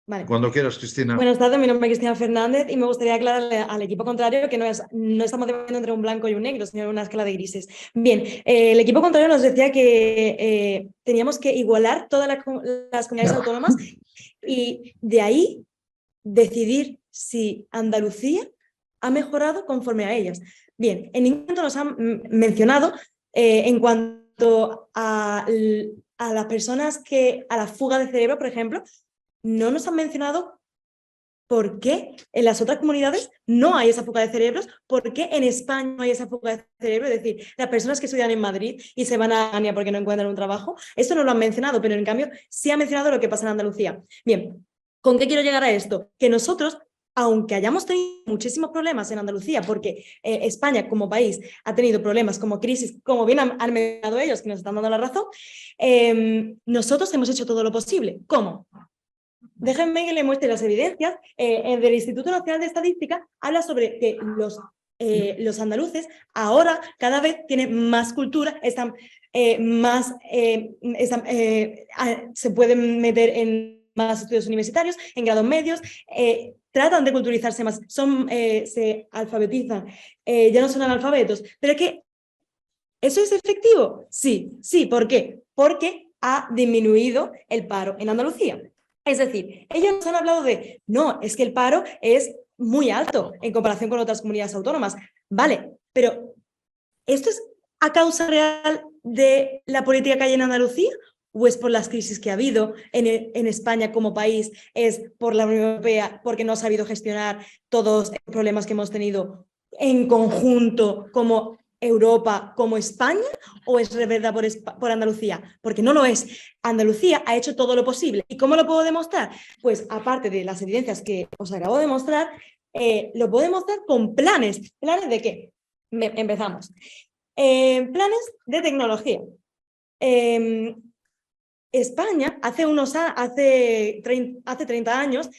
Vale. Cuando quieras, Cristina. Buenas tardes, mi nombre es Cristina Fernández y me gustaría aclararle al equipo contrario que no estamos debatiendo entre un blanco y un negro, sino una escala de grises. Bien, el equipo contrario nos decía que teníamos que igualar todas las comunidades autónomas y de ahí decidir si Andalucía ha mejorado conforme a ellas. Bien, en ningún momento nos han mencionado en cuanto a las personas a la fuga de cerebro, por ejemplo, no nos han mencionado por qué en las otras comunidades no hay esa fuga de cerebros, por qué en España no hay esa fuga de cerebro, es decir, las personas que estudian en Madrid y se van a Alemania porque no encuentran un trabajo, eso no lo han mencionado, pero en cambio sí ha mencionado lo que pasa en Andalucía. Bien, ¿con qué quiero llegar a esto? Que nosotros, aunque hayamos tenido muchísimos problemas en Andalucía, porque España como país ha tenido problemas como crisis, como bien han mencionado ellos, que nos están dando la razón, nosotros hemos hecho todo lo posible. ¿Cómo? Déjenme que le muestre las evidencias. Del Instituto Nacional de Estadística habla sobre que los andaluces ahora cada vez tienen más cultura, se pueden meter en más estudios universitarios, en grados medios, tratan de culturizarse más, se alfabetizan, ya no son analfabetos. Pero es que, ¿eso es efectivo? Sí, sí. ¿Por qué? Porque ha disminuido el paro en Andalucía. Es decir, ellos nos han hablado de, no, es que el paro es muy alto en comparación con otras comunidades autónomas. Vale, pero ¿esto es a causa real de la política que hay en Andalucía? ¿O es por las crisis que ha habido en España como país? ¿Es por la Unión Europea porque no ha sabido gestionar todos los problemas que hemos tenido en conjunto como Europa, como España? ¿O es verdad por Andalucía? Porque no lo es. Andalucía ha hecho todo lo posible. ¿Y cómo lo puedo demostrar? Pues aparte de las evidencias que os acabo de mostrar, lo puedo demostrar con planes. ¿Planes de qué? Empezamos. Planes de tecnología. España hace 30 años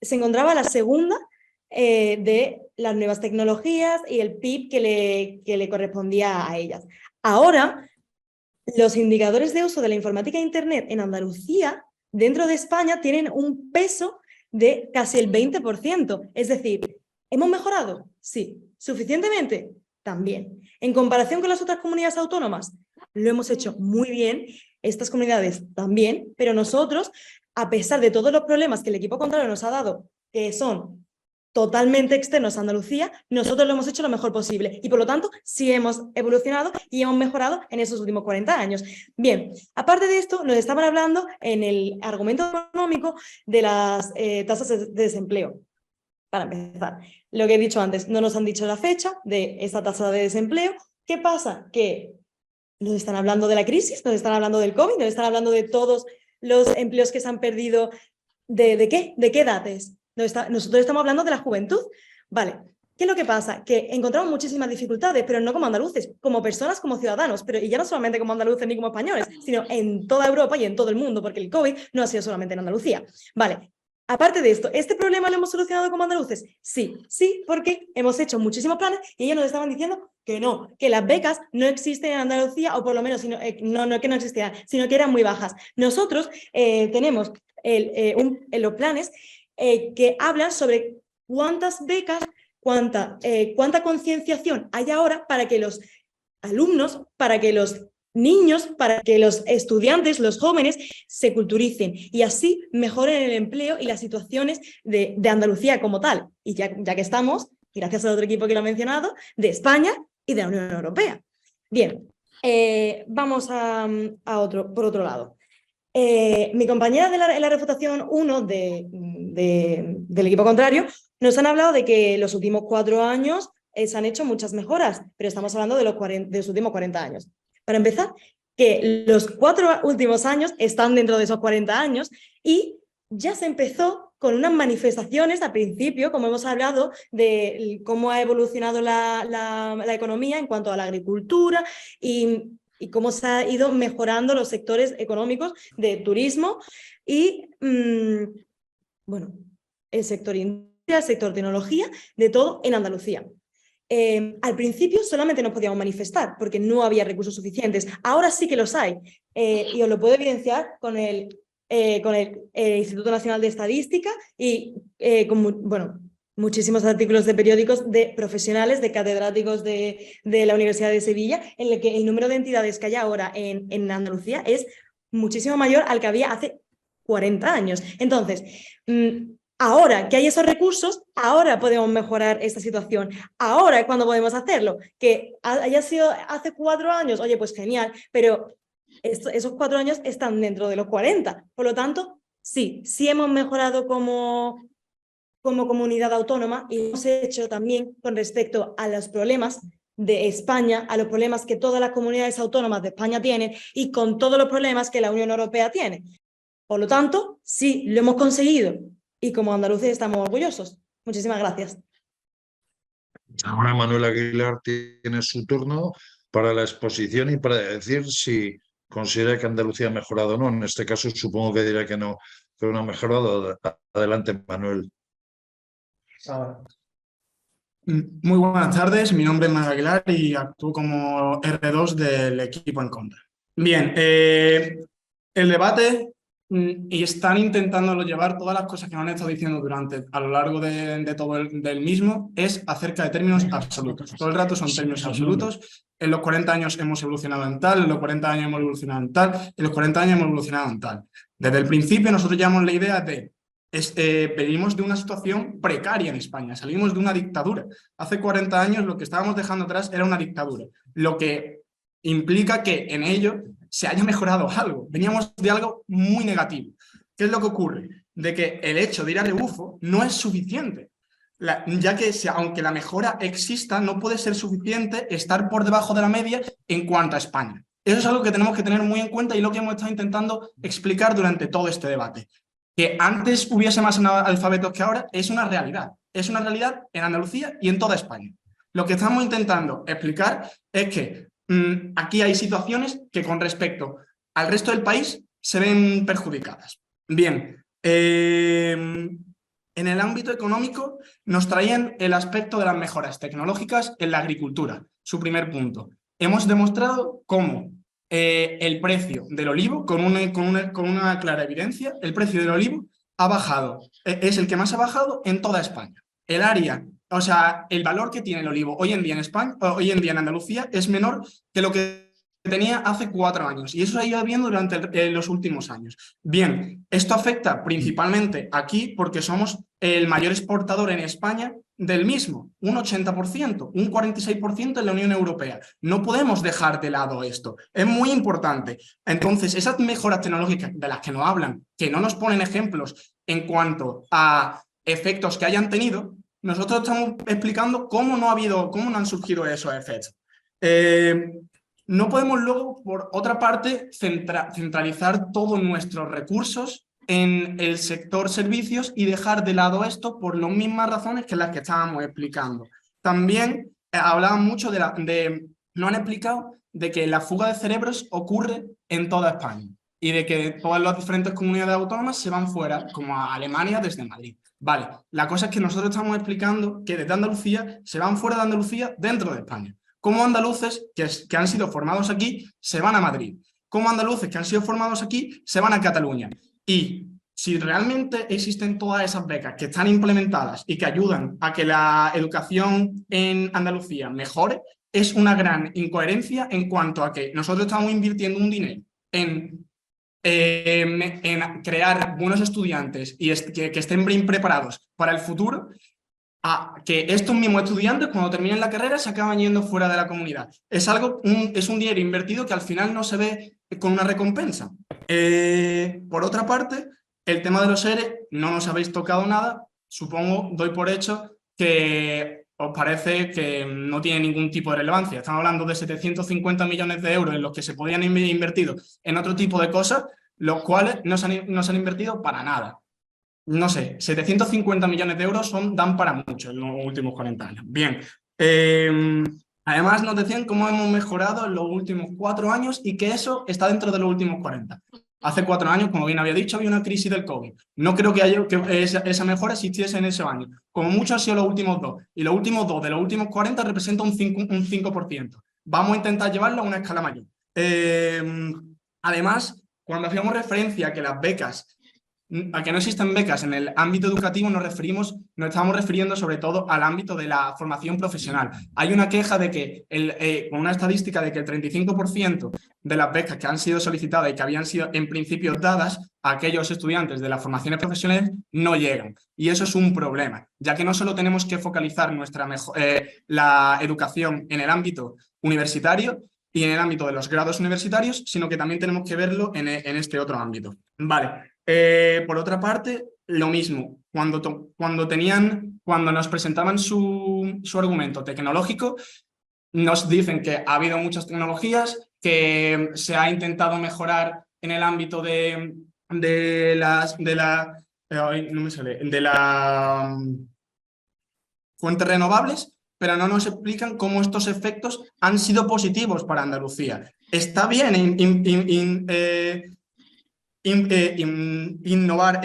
se encontraba la segunda de las nuevas tecnologías y el PIB que le correspondía a ellas. Ahora, los indicadores de uso de la informática e Internet en Andalucía, dentro de España, tienen un peso de casi el 20%. Es decir, ¿hemos mejorado? Sí. ¿Suficientemente? También. En comparación con las otras comunidades autónomas, lo hemos hecho muy bien. Estas comunidades también, pero nosotros, a pesar de todos los problemas que el equipo contrario nos ha dado, que son totalmente externos a Andalucía, nosotros lo hemos hecho lo mejor posible y por lo tanto sí hemos evolucionado y hemos mejorado en esos últimos 40 años. Bien, aparte de esto, nos estaban hablando en el argumento económico de las tasas de desempleo. Para empezar, lo que he dicho antes, no nos han dicho la fecha de esta tasa de desempleo. ¿Qué pasa? Que nos están hablando de la crisis, nos están hablando del COVID, nos están hablando de todos los empleos que se han perdido. ¿De qué? ¿De qué edades? Nosotros estamos hablando de la juventud. Vale, ¿qué es lo que pasa? Que encontramos muchísimas dificultades, pero no como andaluces, como personas, como ciudadanos, y ya no solamente como andaluces ni como españoles, sino en toda Europa y en todo el mundo, porque el COVID no ha sido solamente en Andalucía. Vale, aparte de esto, ¿este problema lo hemos solucionado como andaluces? Sí, sí, porque hemos hecho muchísimos planes y ellos nos estaban diciendo que no, que las becas no existen en Andalucía, o por lo menos no que no existieran, sino que eran muy bajas. Nosotros tenemos los planes que hablan sobre cuántas becas, cuánta concienciación hay ahora para que los alumnos, para que los niños, para que los estudiantes, los jóvenes, se culturicen y así mejoren el empleo y las situaciones de Andalucía como tal. Y ya que estamos, gracias al otro equipo que lo ha mencionado, de España y de la Unión Europea. Bien, vamos por otro lado. Mi compañera en la refutación 1 del equipo contrario nos han hablado de que los últimos 4 años se han hecho muchas mejoras, pero estamos hablando de los últimos 40 años. Para empezar, que los 4 últimos años están dentro de esos 40 años y ya se empezó con unas manifestaciones al principio, como hemos hablado, de cómo ha evolucionado la economía en cuanto a la agricultura y cómo se ha ido mejorando los sectores económicos de turismo y, bueno, el sector industria, el sector tecnología, de todo en Andalucía. Al principio solamente nos podíamos manifestar porque no había recursos suficientes. Ahora sí que los hay y os lo puedo evidenciar con el Instituto Nacional de Estadística y con muchísimos artículos de periódicos de profesionales, de catedráticos de la Universidad de Sevilla, en el que el número de entidades que hay ahora en Andalucía es muchísimo mayor al que había hace 40 años. Entonces, ahora que hay esos recursos, ahora podemos mejorar esta situación. Ahora es cuando podemos hacerlo. Que haya sido hace 4 años, oye, pues genial, pero esos 4 años están dentro de los 40. Por lo tanto, sí hemos mejorado como comunidad autónoma y lo hemos hecho también con respecto a los problemas de España, a los problemas que todas las comunidades autónomas de España tienen y con todos los problemas que la Unión Europea tiene. Por lo tanto, sí, lo hemos conseguido y como andaluces estamos orgullosos. Muchísimas gracias. Ahora Manuel Aguilar tiene su turno para la exposición y para decir si considera que Andalucía ha mejorado o no. En este caso supongo que dirá que no ha mejorado. Adelante, Manuel. Muy buenas tardes, mi nombre es Manuel Aguilar y actúo como R2 del equipo en contra. Bien, el debate, y están intentándolo llevar todas las cosas que nos han estado diciendo a lo largo de todo del mismo, es acerca de términos absolutos. Todo el rato son términos absolutos. En los 40 años hemos evolucionado en tal, en los 40 años hemos evolucionado en tal, en los 40 años hemos evolucionado en tal. Desde el principio nosotros llevamos la idea de venimos de una situación precaria en España, salimos de una dictadura. Hace 40 años lo que estábamos dejando atrás era una dictadura, lo que implica que en ello se haya mejorado algo. Veníamos de algo muy negativo. ¿Qué es lo que ocurre? De que el hecho de ir a rebufo no es suficiente, ya que aunque la mejora exista, no puede ser suficiente estar por debajo de la media en cuanto a España. Eso es algo que tenemos que tener muy en cuenta y lo que hemos estado intentando explicar durante todo este debate. Que antes hubiese más analfabetos que ahora es una realidad. Es una realidad en Andalucía y en toda España. Lo que estamos intentando explicar es que aquí hay situaciones que con respecto al resto del país se ven perjudicadas. Bien, en el ámbito económico nos traían el aspecto de las mejoras tecnológicas en la agricultura, su primer punto. Hemos demostrado cómo el precio del olivo, con una clara evidencia, el precio del olivo ha bajado, es el que más ha bajado en toda España. El área, o sea, el valor que tiene el olivo hoy en día en España, hoy en día en Andalucía, es menor que lo que tenía hace 4 años y eso ha ido viendo durante los últimos años. Bien, esto afecta principalmente aquí porque somos el mayor exportador en España del mismo, un 80%, un 46% en la Unión Europea. No podemos dejar de lado esto, es muy importante. Entonces, esas mejoras tecnológicas de las que nos hablan, que no nos ponen ejemplos en cuanto a efectos que hayan tenido, nosotros estamos explicando cómo no han surgido esos efectos. No podemos luego, por otra parte, centralizar todos nuestros recursos en el sector servicios y dejar de lado esto por las mismas razones que las que estábamos explicando. También hablaban mucho no han explicado de que la fuga de cerebros ocurre en toda España y de que todas las diferentes comunidades autónomas se van fuera, como a Alemania desde Madrid. Vale, la cosa es que nosotros estamos explicando que desde Andalucía se van fuera de Andalucía dentro de España. Como andaluces que han sido formados aquí se van a Madrid. Como andaluces que han sido formados aquí se van a Cataluña. Y si realmente existen todas esas becas que están implementadas y que ayudan a que la educación en Andalucía mejore, es una gran incoherencia en cuanto a que nosotros estamos invirtiendo un dinero en crear buenos estudiantes y que estén bien preparados para el futuro, a que estos mismos estudiantes cuando terminen la carrera se acaban yendo fuera de la comunidad. Es un dinero invertido que al final no se ve con una recompensa. Por otra parte, el tema de los ERE no nos habéis tocado nada. Supongo, doy por hecho que os parece que no tiene ningún tipo de relevancia. Estamos hablando de 750 millones de euros en los que se podían invertido en otro tipo de cosas, los cuales no se han invertido para nada. No sé, 750 millones de euros dan para mucho en los últimos 40 años. Bien, además nos decían cómo hemos mejorado en los últimos 4 años y que eso está dentro de los últimos 40. Hace 4 años, como bien había dicho, había una crisis del COVID. No creo que esa mejora existiese en ese año. Como mucho han sido los últimos 2. Y los últimos 2 de los últimos 40 representan un 5%. Vamos a intentar llevarlo a una escala mayor. Además, cuando hacíamos referencia a que las becas, a que no existen becas en el ámbito educativo, nos estamos refiriendo sobre todo al ámbito de la formación profesional. Hay una queja de que, con una estadística de que el 35% de las becas que han sido solicitadas y que habían sido en principio dadas a aquellos estudiantes de las formaciones profesionales no llegan. Y eso es un problema, ya que no solo tenemos que focalizar la educación en el ámbito universitario y en el ámbito de los grados universitarios, sino que también tenemos que verlo en este otro ámbito. Vale. Por otra parte, lo mismo, cuando nos presentaban su argumento tecnológico, nos dicen que ha habido muchas tecnologías, que se ha intentado mejorar en el ámbito de fuentes renovables, pero no nos explican cómo estos efectos han sido positivos para Andalucía. Está bien innovar,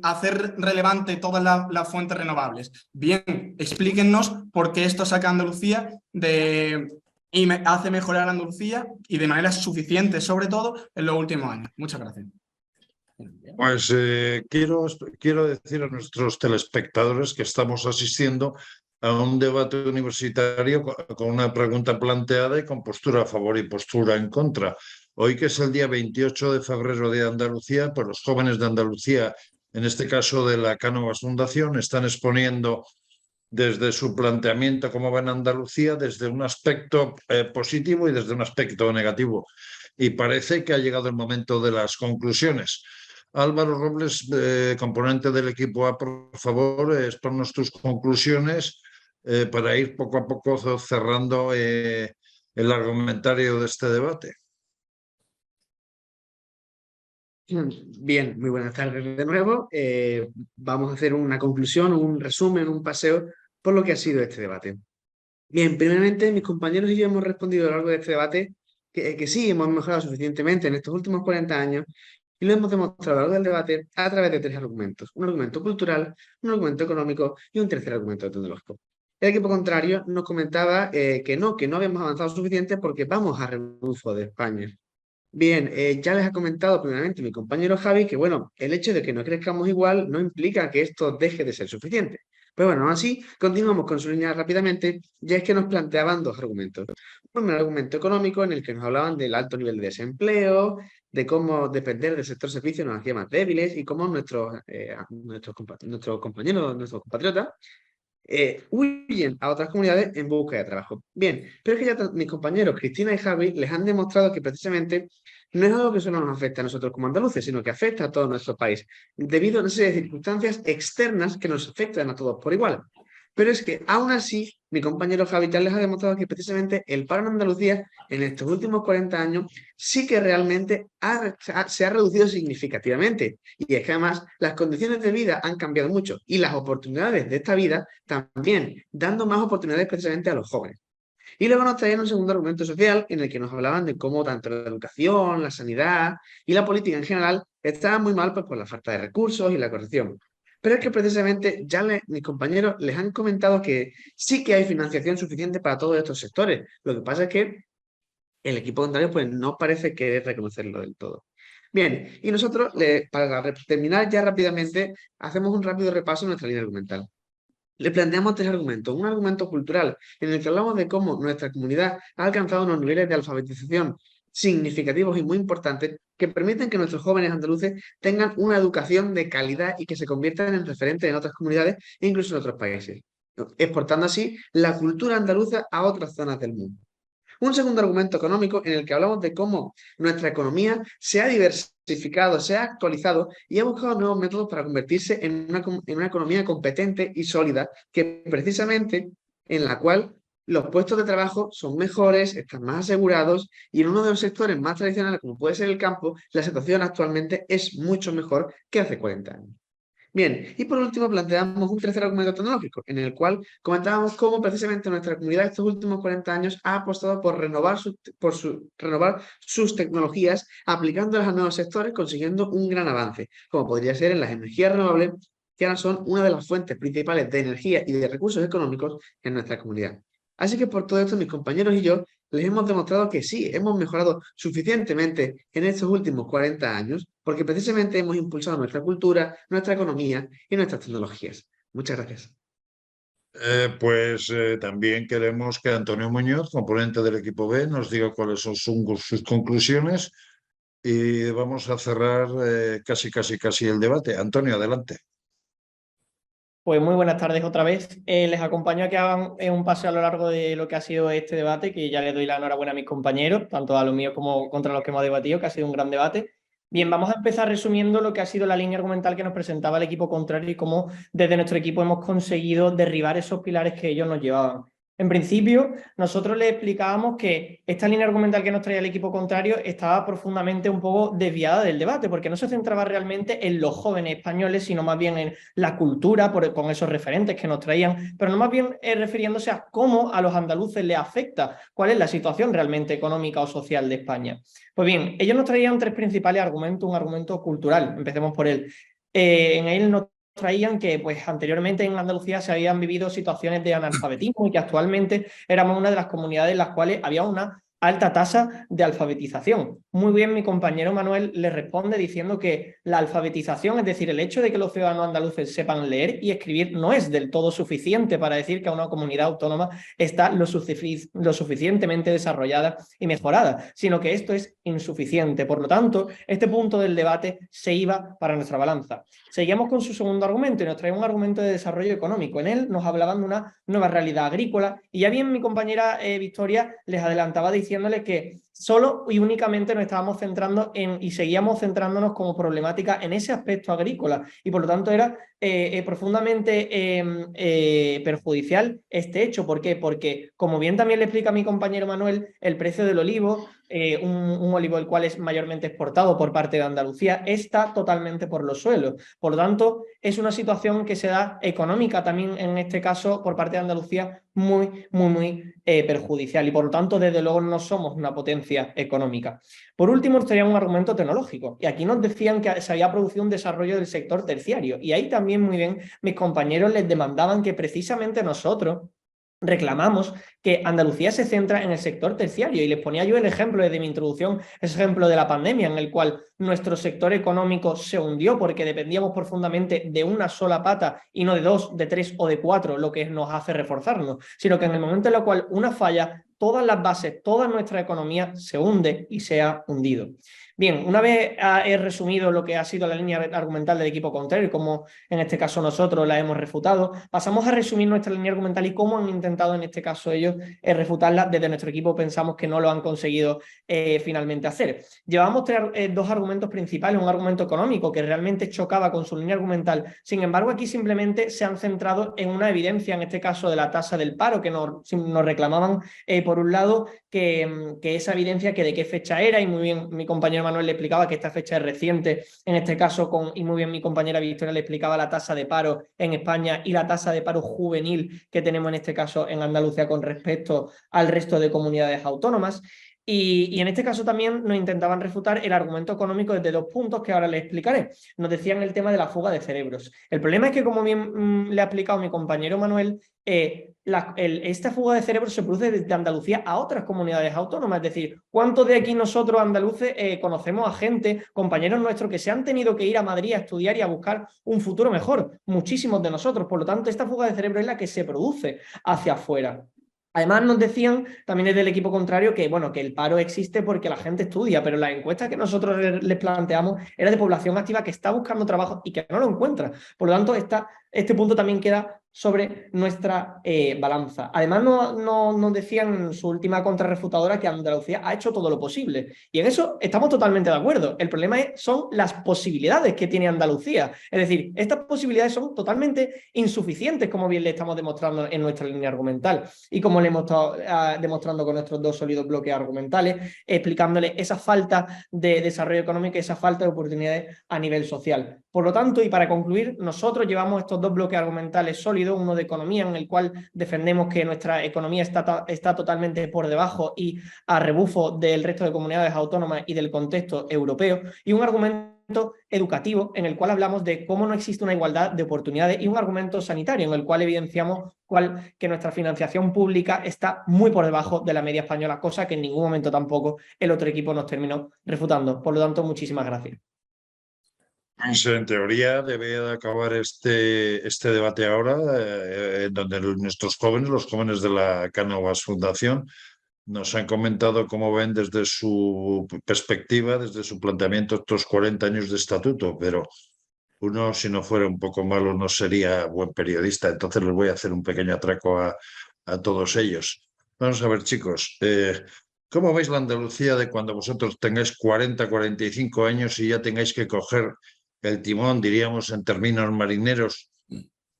hacer relevante todas las fuentes renovables. Bien, explíquennos por qué esto saca a Andalucía y hace mejorar a Andalucía y de manera suficiente, sobre todo en los últimos años. Muchas gracias. Pues quiero decir a nuestros telespectadores que estamos asistiendo a un debate universitario con una pregunta planteada y con postura a favor y postura en contra. Hoy, que es el día 28 de febrero de Andalucía, pues los jóvenes de Andalucía, en este caso de la Cánovas Fundación, están exponiendo desde su planteamiento cómo ven Andalucía, desde un aspecto positivo y desde un aspecto negativo. Y parece que ha llegado el momento de las conclusiones. Álvaro Robles, componente del equipo A, por favor, exponnos tus conclusiones para ir poco a poco cerrando el argumentario de este debate. Bien, muy buenas tardes de nuevo. Vamos a hacer una conclusión, un resumen, un paseo por lo que ha sido este debate. Bien, primeramente mis compañeros y yo hemos respondido a lo largo de este debate que sí, hemos mejorado suficientemente en estos últimos 40 años y lo hemos demostrado a lo largo del debate a través de 3 argumentos. Un argumento cultural, un argumento económico y un tercer argumento tecnológico. El equipo contrario nos comentaba que no habíamos avanzado suficiente porque vamos a rebufo de España. Bien, ya les ha comentado primeramente mi compañero Javi que, bueno, el hecho de que no crezcamos igual no implica que esto deje de ser suficiente. Pero bueno, aún así, continuamos con su línea rápidamente, ya es que nos planteaban 2 argumentos. Un argumento económico en el que nos hablaban del alto nivel de desempleo, de cómo depender del sector servicio nos hacía más débiles y cómo nuestros compañeros, nuestros compatriotas, huyen a otras comunidades en busca de trabajo. Bien, pero es que ya mis compañeros Cristina y Javi les han demostrado que precisamente no es algo que solo nos afecta a nosotros como andaluces, sino que afecta a todo nuestro país, debido a una serie de circunstancias externas que nos afectan a todos por igual. Pero es que aún así, mi compañero Javi ya les ha demostrado que precisamente el paro en Andalucía en estos últimos 40 años sí que realmente se ha reducido significativamente. Y es que además las condiciones de vida han cambiado mucho y las oportunidades de esta vida también, dando más oportunidades precisamente a los jóvenes. Y luego nos traían un segundo argumento social en el que nos hablaban de cómo tanto la educación, la sanidad y la política en general estaban muy mal pues, por la falta de recursos y la corrupción. Pero es que precisamente ya mis compañeros les han comentado que sí que hay financiación suficiente para todos estos sectores. Lo que pasa es que el equipo contrario pues, no parece querer reconocerlo del todo. Bien, y nosotros, para terminar ya rápidamente, hacemos un rápido repaso de nuestra línea argumental. Le planteamos 3 argumentos. Un argumento cultural, en el que hablamos de cómo nuestra comunidad ha alcanzado unos niveles de alfabetización significativos y muy importantes que permiten que nuestros jóvenes andaluces tengan una educación de calidad y que se conviertan en referentes en otras comunidades e incluso en otros países, exportando así la cultura andaluza a otras zonas del mundo. Un segundo argumento económico en el que hablamos de cómo nuestra economía se ha diversificado, se ha actualizado y ha buscado nuevos métodos para convertirse en una economía competente y sólida, que precisamente en la cual los puestos de trabajo son mejores, están más asegurados y en uno de los sectores más tradicionales, como puede ser el campo, la situación actualmente es mucho mejor que hace 40 años. Bien, y por último planteamos un tercer argumento tecnológico, en el cual comentábamos cómo precisamente nuestra comunidad estos últimos 40 años ha apostado por renovar sus tecnologías, aplicándolas a nuevos sectores, consiguiendo un gran avance, como podría ser en las energías renovables, que ahora son una de las fuentes principales de energía y de recursos económicos en nuestra comunidad. Así que por todo esto, mis compañeros y yo les hemos demostrado que sí, hemos mejorado suficientemente en estos últimos 40 años, porque precisamente hemos impulsado nuestra cultura, nuestra economía y nuestras tecnologías. Muchas gracias. También queremos que Antonio Muñoz, componente del equipo B, nos diga cuáles son sus conclusiones y vamos a cerrar casi el debate. Antonio, adelante. Pues muy buenas tardes otra vez. Les acompaño a que hagan un paseo a lo largo de lo que ha sido este debate, que ya les doy la enhorabuena a mis compañeros, tanto a los míos como contra los que hemos debatido, que ha sido un gran debate. Bien, vamos a empezar resumiendo lo que ha sido la línea argumental que nos presentaba el equipo contrario y cómo desde nuestro equipo hemos conseguido derribar esos pilares que ellos nos llevaban. En principio, nosotros les explicábamos que esta línea argumental que nos traía el equipo contrario estaba profundamente un poco desviada del debate, porque no se centraba realmente en los jóvenes españoles, sino más bien en la cultura, con esos referentes que nos traían, pero no más bien refiriéndose a cómo a los andaluces les afecta, cuál es la situación realmente económica o social de España. Pues bien, ellos nos traían tres principales argumentos, un argumento cultural, empecemos por él. En él nos traían que pues anteriormente en Andalucía se habían vivido situaciones de analfabetismo y que actualmente éramos una de las comunidades en las cuales había una alta tasa de alfabetización. Muy bien, mi compañero Manuel le responde diciendo que la alfabetización, es decir, el hecho de que los ciudadanos andaluces sepan leer y escribir, no es del todo suficiente para decir que una comunidad autónoma está lo suficientemente desarrollada y mejorada, sino que esto es insuficiente. Por lo tanto, este punto del debate se iba para nuestra balanza. Seguíamos con su segundo argumento y nos traía un argumento de desarrollo económico. En él nos hablaban de una nueva realidad agrícola y ya bien mi compañera Victoria les adelantaba diciéndole que solo y únicamente nos estábamos centrando y seguíamos centrándonos como problemática en ese aspecto agrícola y por lo tanto era profundamente perjudicial este hecho. ¿Por qué? Porque, como bien también le explica mi compañero Manuel, el precio del olivo, un olivo el cual es mayormente exportado por parte de Andalucía, está totalmente por los suelos. Por lo tanto, es una situación que se da económica también en este caso por parte de Andalucía muy perjudicial y por lo tanto desde luego no somos una potencia económica. Por último, nos traía un argumento tecnológico y aquí nos decían que se había producido un desarrollo del sector terciario y ahí también muy bien mis compañeros les demandaban que precisamente nosotros reclamamos que Andalucía se centra en el sector terciario y les ponía yo el ejemplo desde mi introducción, ese ejemplo de la pandemia en el cual nuestro sector económico se hundió porque dependíamos profundamente de una sola pata y no de dos, de tres o de cuatro, lo que nos hace reforzarnos, sino que en el momento en el cual una falla, todas las bases, toda nuestra economía se hunde y se ha hundido. Bien, una vez he resumido lo que ha sido la línea argumental del equipo contrario y cómo en este caso nosotros la hemos refutado, pasamos a resumir nuestra línea argumental y cómo han intentado en este caso ellos refutarla. Desde nuestro equipo pensamos que no lo han conseguido finalmente hacer. Llevamos dos argumentos principales, un argumento económico que realmente chocaba con su línea argumental, sin embargo aquí simplemente se han centrado en una evidencia, en este caso de la tasa del paro, que nos reclamaban por un lado que esa evidencia que de qué fecha era, y muy bien mi compañero Manuel le explicaba que esta fecha es reciente, en este caso y muy bien mi compañera Victoria le explicaba la tasa de paro en España y la tasa de paro juvenil que tenemos en este caso en Andalucía con respecto al resto de comunidades autónomas. Y en este caso también nos intentaban refutar el argumento económico desde dos puntos que ahora les explicaré. Nos decían el tema de la fuga de cerebros. El problema es que, como bien le ha explicado mi compañero Manuel, esta fuga de cerebros se produce desde Andalucía a otras comunidades autónomas. Es decir, ¿cuántos de aquí nosotros andaluces conocemos a gente, compañeros nuestros, que se han tenido que ir a Madrid a estudiar y a buscar un futuro mejor? Muchísimos de nosotros. Por lo tanto, esta fuga de cerebros es la que se produce hacia afuera. Además nos decían también desde el equipo contrario que, bueno, que el paro existe porque la gente estudia, pero la encuesta que nosotros les planteamos era de población activa que está buscando trabajo y que no lo encuentra. Por lo tanto, este punto también queda sobre nuestra balanza. Además, nos decían en su última contrarrefutadora que Andalucía ha hecho todo lo posible. Y en eso estamos totalmente de acuerdo. El problema son las posibilidades que tiene Andalucía. Es decir, estas posibilidades son totalmente insuficientes, como bien le estamos demostrando en nuestra línea argumental. Y como le hemos estado demostrando con nuestros dos sólidos bloques argumentales, explicándole esa falta de desarrollo económico y esa falta de oportunidades a nivel social. Por lo tanto, y para concluir, nosotros llevamos estos dos bloques argumentales sólidos, uno de economía en el cual defendemos que nuestra economía está totalmente por debajo y a rebufo del resto de comunidades autónomas y del contexto europeo, y un argumento educativo en el cual hablamos de cómo no existe una igualdad de oportunidades, y un argumento sanitario en el cual evidenciamos que nuestra financiación pública está muy por debajo de la media española, cosa que en ningún momento tampoco el otro equipo nos terminó refutando. Por lo tanto, muchísimas gracias. Pues en teoría debe de acabar este debate ahora, donde nuestros jóvenes, los jóvenes de la Cánovas Fundación, nos han comentado cómo ven desde su perspectiva, desde su planteamiento, estos 40 años de estatuto, pero uno, si no fuera un poco malo, no sería buen periodista. Entonces les voy a hacer un pequeño atraco a todos ellos. Vamos a ver, chicos, ¿cómo veis la Andalucía de cuando vosotros tengáis 40, 45 años y ya tengáis que coger el timón, diríamos en términos marineros,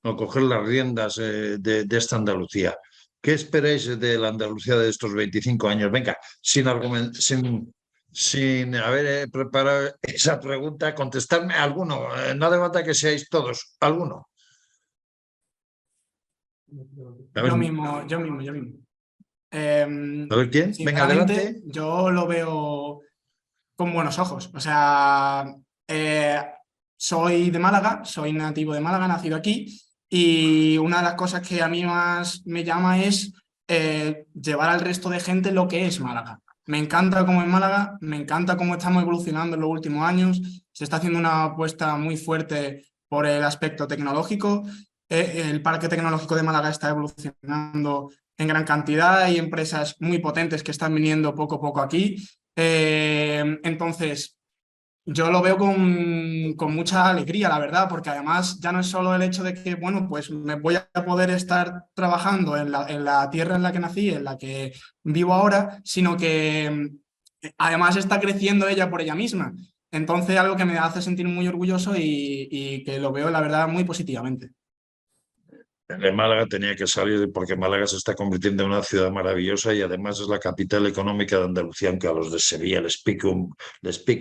o coger las riendas de esta Andalucía? ¿Qué esperáis de la Andalucía de estos 25 años? Venga, sin haber preparado esa pregunta, contestadme alguno. No hace falta que seáis todos, alguno. Yo mismo. A ver quién, venga, adelante. Yo lo veo con buenos ojos. O sea, soy de Málaga, soy nativo de Málaga, nacido aquí, y una de las cosas que a mí más me llama es llevar al resto de gente lo que es Málaga. Me encanta cómo es Málaga, me encanta cómo estamos evolucionando en los últimos años. Se está haciendo una apuesta muy fuerte por el aspecto tecnológico. El parque tecnológico de Málaga está evolucionando en gran cantidad. Hay empresas muy potentes que están viniendo poco a poco aquí. Entonces, yo lo veo con mucha alegría, la verdad, porque además ya no es solo el hecho de que, bueno, pues me voy a poder estar trabajando en la tierra en la que nací, en la que vivo ahora, sino que además está creciendo ella por ella misma. Entonces, algo que me hace sentir muy orgulloso y que lo veo, la verdad, muy positivamente. De Málaga tenía que salir porque Málaga se está convirtiendo en una ciudad maravillosa y además es la capital económica de Andalucía, aunque a los de Sevilla les pique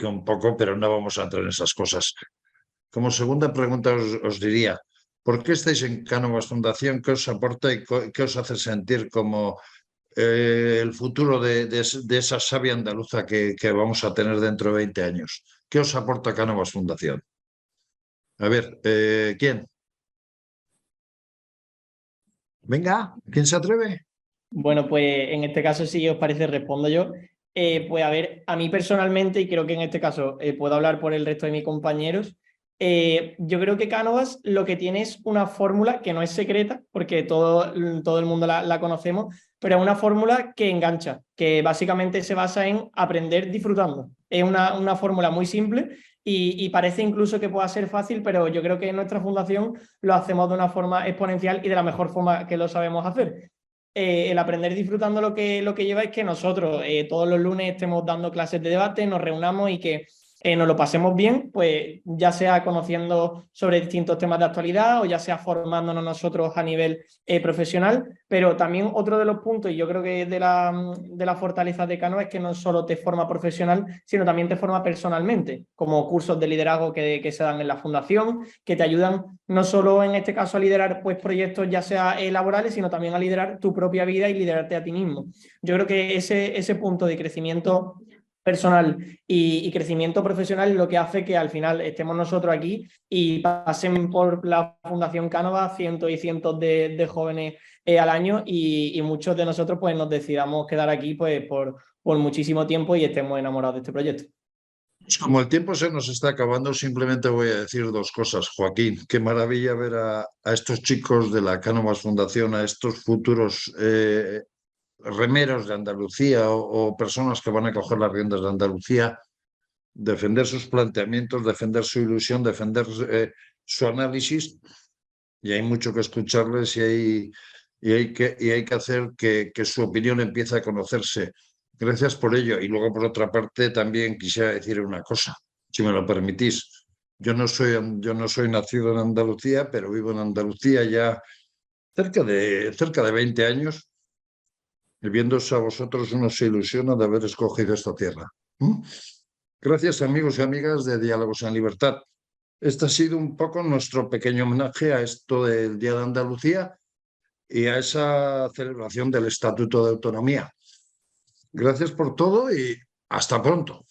un poco, pero no vamos a entrar en esas cosas. Como segunda pregunta os diría, ¿por qué estáis en Cánovas Fundación? ¿Qué os aporta y qué os hace sentir como el futuro de esa savia andaluza que vamos a tener dentro de 20 años? ¿Qué os aporta Cánovas Fundación? A ver, ¿quién? Venga, ¿quién se atreve? Bueno, pues en este caso, si os parece, respondo yo. Pues a ver, a mí personalmente, y creo que en este caso puedo hablar por el resto de mis compañeros, yo creo que Cánovas lo que tiene es una fórmula que no es secreta, porque todo el mundo la conocemos, pero es una fórmula que engancha, que básicamente se basa en aprender disfrutando. Es una fórmula muy simple y parece incluso que pueda ser fácil, pero yo creo que en nuestra fundación lo hacemos de una forma exponencial y de la mejor forma que lo sabemos hacer. El aprender disfrutando lo que lleva es que nosotros todos los lunes estemos dando clases de debate, nos reunamos y que nos lo pasemos bien, pues ya sea conociendo sobre distintos temas de actualidad o ya sea formándonos nosotros a nivel profesional, pero también otro de los puntos, y yo creo que de la fortaleza de Cano es que no solo te forma profesional, sino también te forma personalmente, como cursos de liderazgo que se dan en la fundación, que te ayudan no solo en este caso a liderar pues, proyectos ya sea laborales, sino también a liderar tu propia vida y liderarte a ti mismo. Yo creo que ese punto de crecimiento personal y crecimiento profesional es lo que hace que al final estemos nosotros aquí y pasen por la Fundación Cánovas cientos y cientos de jóvenes al año y muchos de nosotros pues nos decidamos quedar aquí pues por muchísimo tiempo y estemos enamorados de este proyecto. Como el tiempo se nos está acabando, simplemente voy a decir dos cosas, Joaquín. Qué maravilla ver a estos chicos de la Cánovas Fundación, a estos futuros remeros de Andalucía o personas que van a coger las riendas de Andalucía, defender sus planteamientos, defender su ilusión, defender su análisis y hay mucho que escucharles y hay que hacer que su opinión empiece a conocerse. Gracias por ello. Y luego, por otra parte, también quisiera decir una cosa, si me lo permitís. Yo no soy nacido en Andalucía, pero vivo en Andalucía ya cerca de 20 años. Y viéndoos a vosotros, uno se ilusiona de haber escogido esta tierra. Gracias, amigos y amigas de Diálogos en Libertad. Este ha sido un poco nuestro pequeño homenaje a esto del Día de Andalucía y a esa celebración del Estatuto de Autonomía. Gracias por todo y hasta pronto.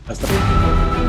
Hasta pronto.